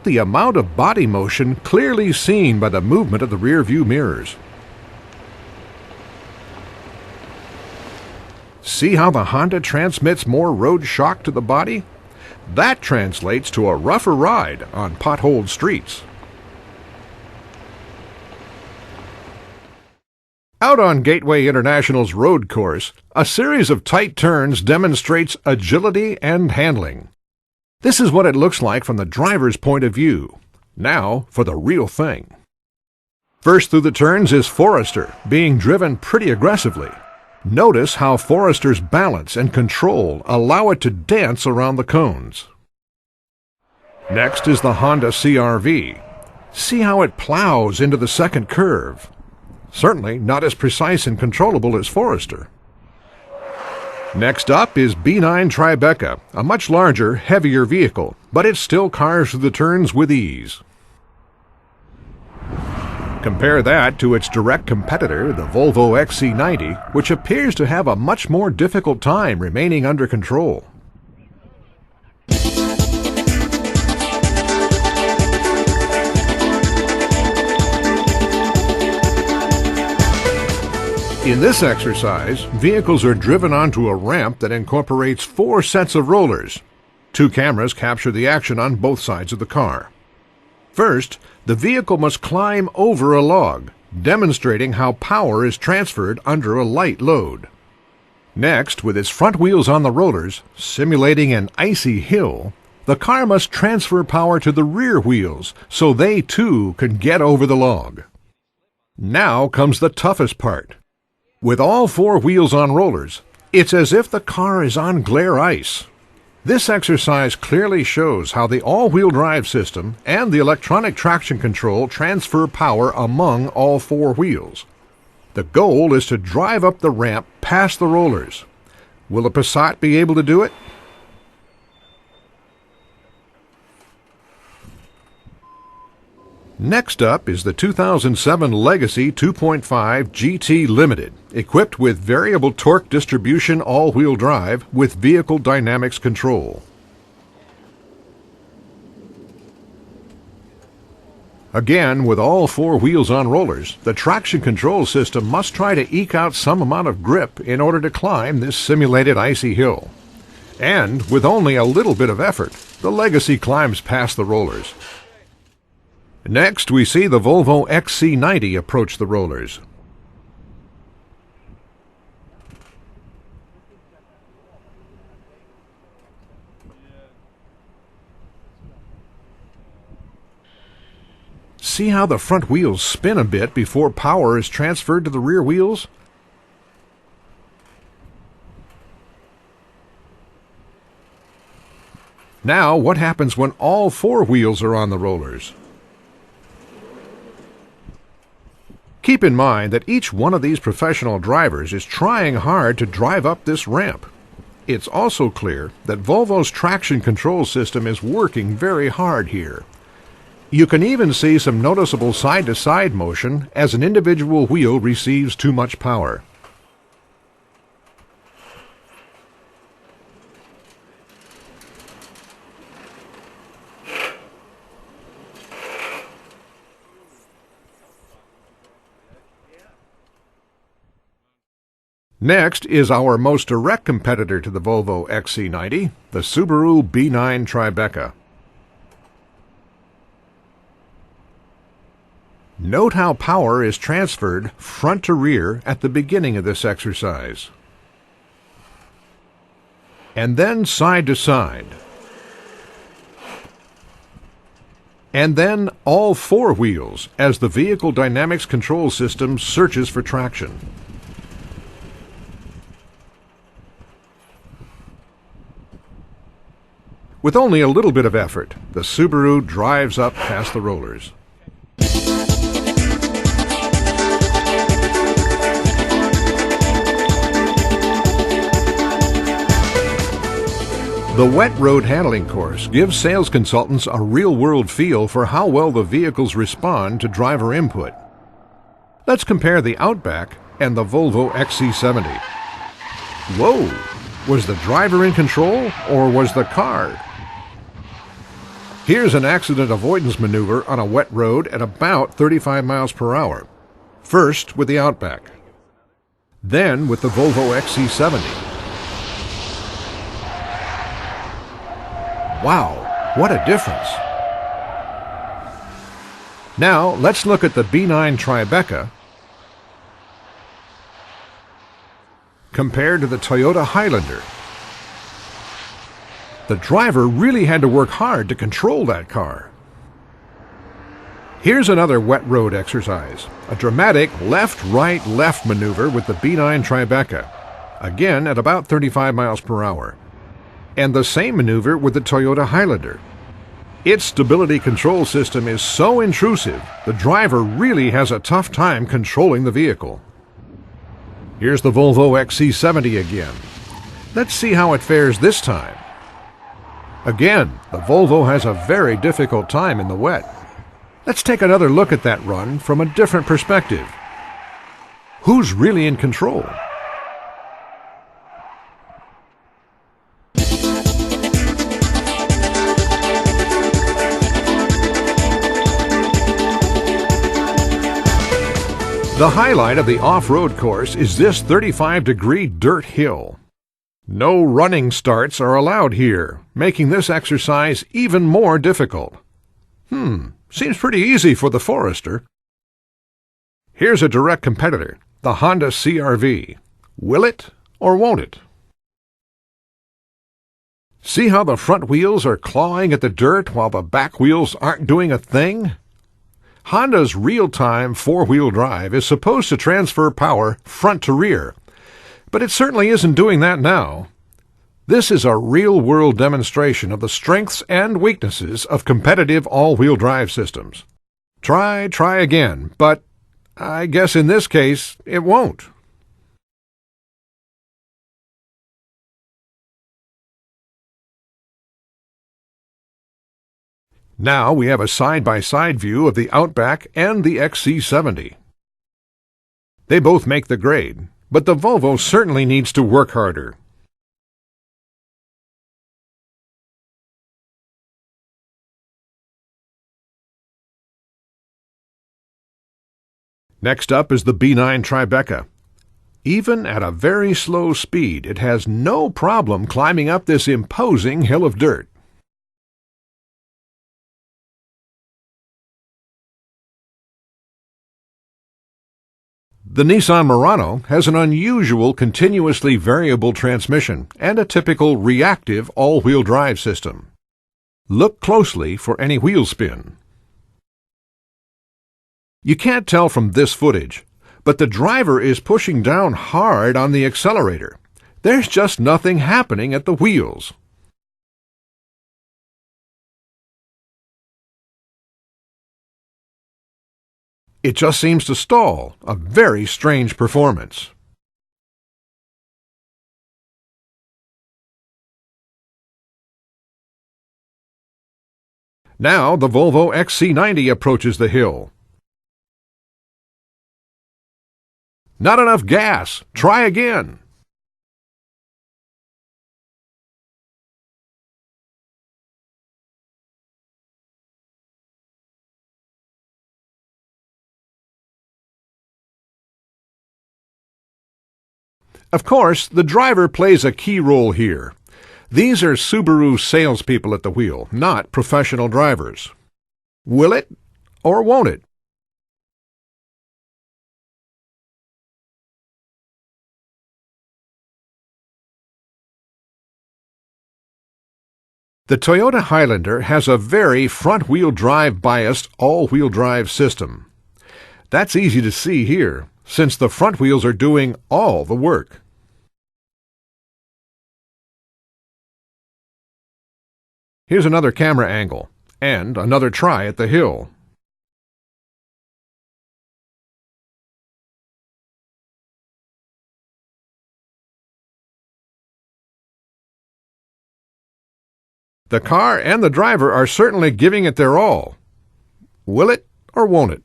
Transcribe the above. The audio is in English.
The amount of body motion clearly seen by the movement of the rear view mirrors. See how the Honda transmits more road shock to the body? That translates to a rougher ride on potholed streets. Out on Gateway International's road course, a series of tight turns demonstrates agility and handling. This is what it looks like from the driver's point of view. Now for the real thing. First through the turns is Forester, being driven pretty aggressively. Notice how Forester's balance and control allow it to dance around the cones. Next is the Honda CR-V. See how it plows into the second curve. Certainly not as precise and controllable as Forester. Next up is B9 Tribeca, a much larger, heavier vehicle, but it still cars through the turns with ease. Compare that to its direct competitor, the Volvo XC90, which appears to have a much more difficult time remaining under control. In this exercise, vehicles are driven onto a ramp that incorporates 4 sets of rollers. 2 cameras capture the action on both sides of the car. First, the vehicle must climb over a log, demonstrating how power is transferred under a light load. Next, with its front wheels on the rollers, simulating an icy hill, the car must transfer power to the rear wheels so they too can get over the log. Now comes the toughest part. With all 4 wheels on rollers, it's as if the car is on glare ice. This exercise clearly shows how the all-wheel drive system and the electronic traction control transfer power among all 4 wheels. The goal is to drive up the ramp past the rollers. Will a Passat be able to do it? Next up is the 2007 Legacy 2.5 GT Limited, equipped with variable torque distribution all-wheel drive with vehicle dynamics control. Again, with all 4 wheels on rollers, the traction control system must try to eke out some amount of grip in order to climb this simulated icy hill. And with only a little bit of effort, the Legacy climbs past the rollers. Next, we see the Volvo XC90 approach the rollers. See how the front wheels spin a bit before power is transferred to the rear wheels? Now, what happens when all 4 wheels are on the rollers? Keep in mind that each one of these professional drivers is trying hard to drive up this ramp. It's also clear that Volvo's traction control system is working very hard here. You can even see some noticeable side-to-side motion as an individual wheel receives too much power. Next is our most direct competitor to the Volvo XC90, the Subaru B9 Tribeca. Note how power is transferred front to rear at the beginning of this exercise, and then side to side, and then all 4 wheels as the vehicle dynamics control system searches for traction. With only a little bit of effort, the Subaru drives up past the rollers. The wet road handling course gives sales consultants a real-world feel for how well the vehicles respond to driver input. Let's compare the Outback and the Volvo XC70. Whoa! Was the driver in control, or was the car? Here's an accident avoidance maneuver on a wet road at about 35 miles per hour. First with the Outback, then with the Volvo XC70. Wow, what a difference! Now let's look at the B9 Tribeca compared to the Toyota Highlander. The driver really had to work hard to control that car. Here's another wet road exercise, a dramatic left-right-left maneuver with the B9 Tribeca, again at about 35 miles per hour. And the same maneuver with the Toyota Highlander. Its stability control system is so intrusive, the driver really has a tough time controlling the vehicle. Here's the Volvo XC70 again. Let's see how it fares this time. Again, the Volvo has a very difficult time in the wet. Let's take another look at that run from a different perspective. Who's really in control? The highlight of the off-road course is this 35-degree dirt hill. No running starts are allowed here, making this exercise even more difficult. Seems pretty easy for the Forester. Here's a direct competitor, the Honda CR-V. Will it or won't it? See how the front wheels are clawing at the dirt while the back wheels aren't doing a thing? Honda's real-time four-wheel drive is supposed to transfer power front to rear, but it certainly isn't doing that now. This is a real-world demonstration of the strengths and weaknesses of competitive all-wheel drive systems. Try again, but I guess in this case it won't. Now we have a side-by-side view of the Outback and the XC70. They both make the grade, but the Volvo certainly needs to work harder. Next up is the B9 Tribeca. Even at a very slow speed, it has no problem climbing up this imposing hill of dirt. The Nissan Murano has an unusual continuously variable transmission and a typical reactive all-wheel drive system. Look closely for any wheel spin. You can't tell from this footage, but the driver is pushing down hard on the accelerator. There's just nothing happening at the wheels. It just seems to stall, a very strange performance. Now the Volvo XC90 approaches the hill. Not enough gas. Try again. Of course, the driver plays a key role here. These are Subaru salespeople at the wheel, not professional drivers. Will it or won't it? The Toyota Highlander has a very front-wheel drive biased all-wheel drive system. That's easy to see here, since the front wheels are doing all the work. Here's another camera angle, and another try at the hill. The car and the driver are certainly giving it their all. Will it or won't it?